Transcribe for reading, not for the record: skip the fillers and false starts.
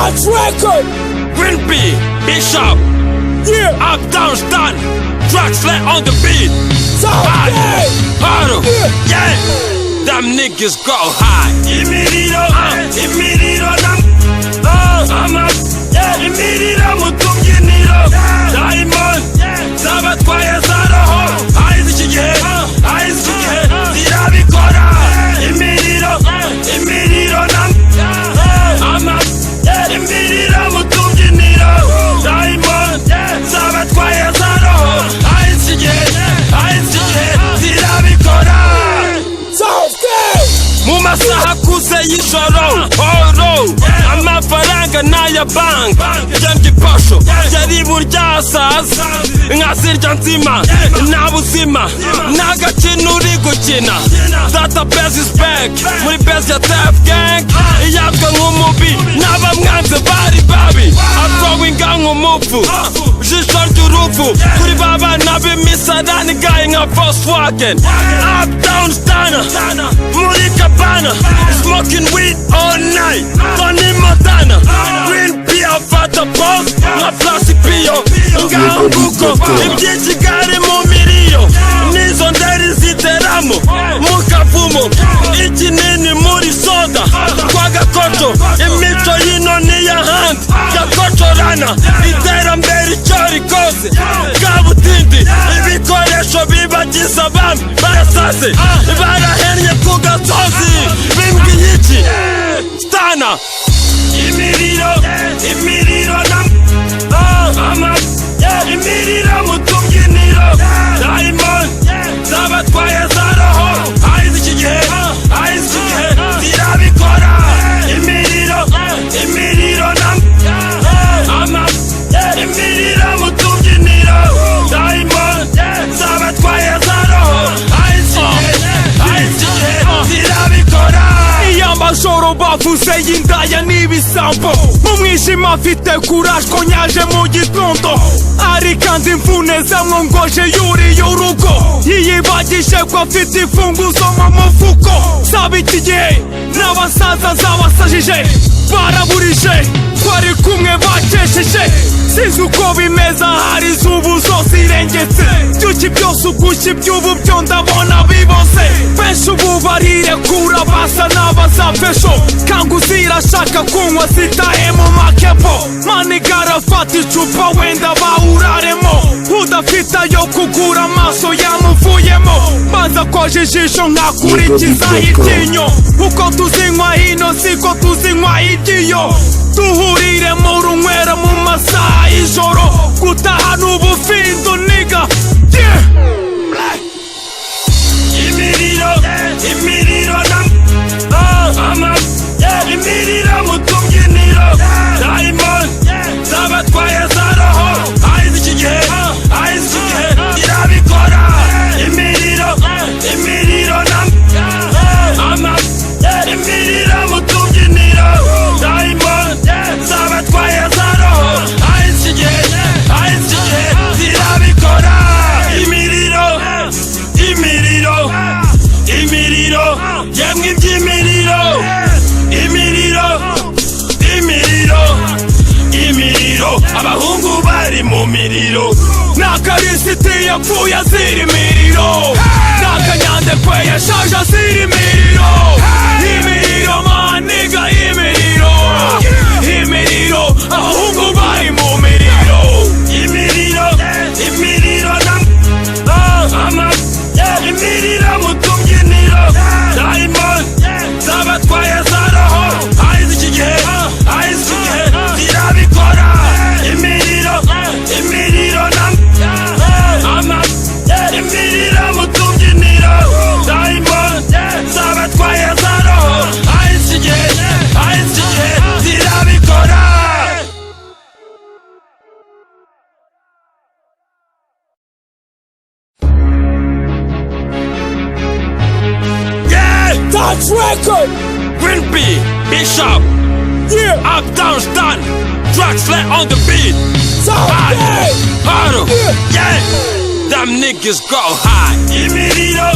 Touch record. Green B, Bishop, Yeah. up down stand, tracks lay on the beat. Sound. Harder, yeah. Them niggas go high. Imiriro, I'm up, yeah. Imiriro, mutubyiniro, Diamond, zabatwaye zaraho, aizi kigihe, zirabikora. Imiriro, I'm up, yeah. Imiriro, mutubyiniro, Diamond, zabatwaye zaraho, aizi kigihe, zirabikora. Mu masaha akuze y'ijoro horo amafaranga n'aya banki yanjye posho yari buryasaza nkazirya nzima nta buzima n'agakino uri gukina database is back muri base ya Def Gang iyazwa nk'umubi n'abamwanze bari babi atrowinga nk'umupfu jisho ry'uruvu kuri babana b'imisarani gaye nka Volkswagen up down stana muri Cabana, smoking weed all night. Tony Montana, green beer for the boss. Na plastic bio, nga unguko. Ibyinshi gari mu miriyo, nizo nderi ziteramo. Mukavumo, ikinini muri soda. Kwa gakoco, imico yino ni ya hand. Gakocorana, iterambere icyo rikoze. Kabutindi, ibikoresho bibagiza bambi. Barasaze, barahennye ku gasozi. Bimbwi yiki, stana. Imiriro imiriro mutubyiniro. Diamond, zabatwaye zaraho. Aizi kigihe, zirabikora. Imiriro imiriro mutubyiniro. Diamond, zabatwaye zaraho. Aizi kigihe, zirabikora. Iy'amajoro bavuze y'indaya n'ibisambo. Mu mwijima afite courage ko nyaje mu gitondo. Ari kandi imvune zamwongoje yuriye urugo. Yiyibagije ko afite imfunguzo mu mufuko. Saba iki gihe n'abasaza zabasajije baraburije. Twari kumwe bakesheje sinzi uko bimeza hari izubu zose irengetse. Byuki byose ugushya iby'ubu byo ndabona bibose. Benshi ubu barirekura basa n'abazapfesho. Kanguzi irashaka kunywa zitahe mu makepo. Maniga arafata icupa wenda bawuraremo. Udafite ayo kugura amaso yamuvuyemo. Maze koje ijisho nkakurikiza iryinyo. Uko tuzinywa hino siko tuzinywa iry'iyo. Duhurire mu runywera mu masaha y'ijoro. Gutaha n'ubufindo niga. Imiriro mutubyiniro. Diamond, zabatwaye zaraho. Aizi kigihe, irabikora. Imiriro mutubyiniro. Diamond, zabatwaye zaraho. Aizi kigihe, zirabikora. Imiriro, yemwe iby'imiriro. Imiriro, abahungu bari mu miriro. N'akarisiti yapfuye azira imiriro. N'akanyandekwe yashaje azira imiriro. Imiriro maniga imiriro. Abahungu bari mu miriro. Imiriro mutubyiniro. Diamond, zabatwaye zaraho. Aizi kigihe, zirabikora. Imiriro mutubyiniro. Diamond, zabatwaye zaraho. Aizi kigihe, zirabikora. Touch record. Green B, Bishop, Yeah. up down stand, tracks lay on the beat. Sound. Harder, yeah. Them niggas go high. Imiriro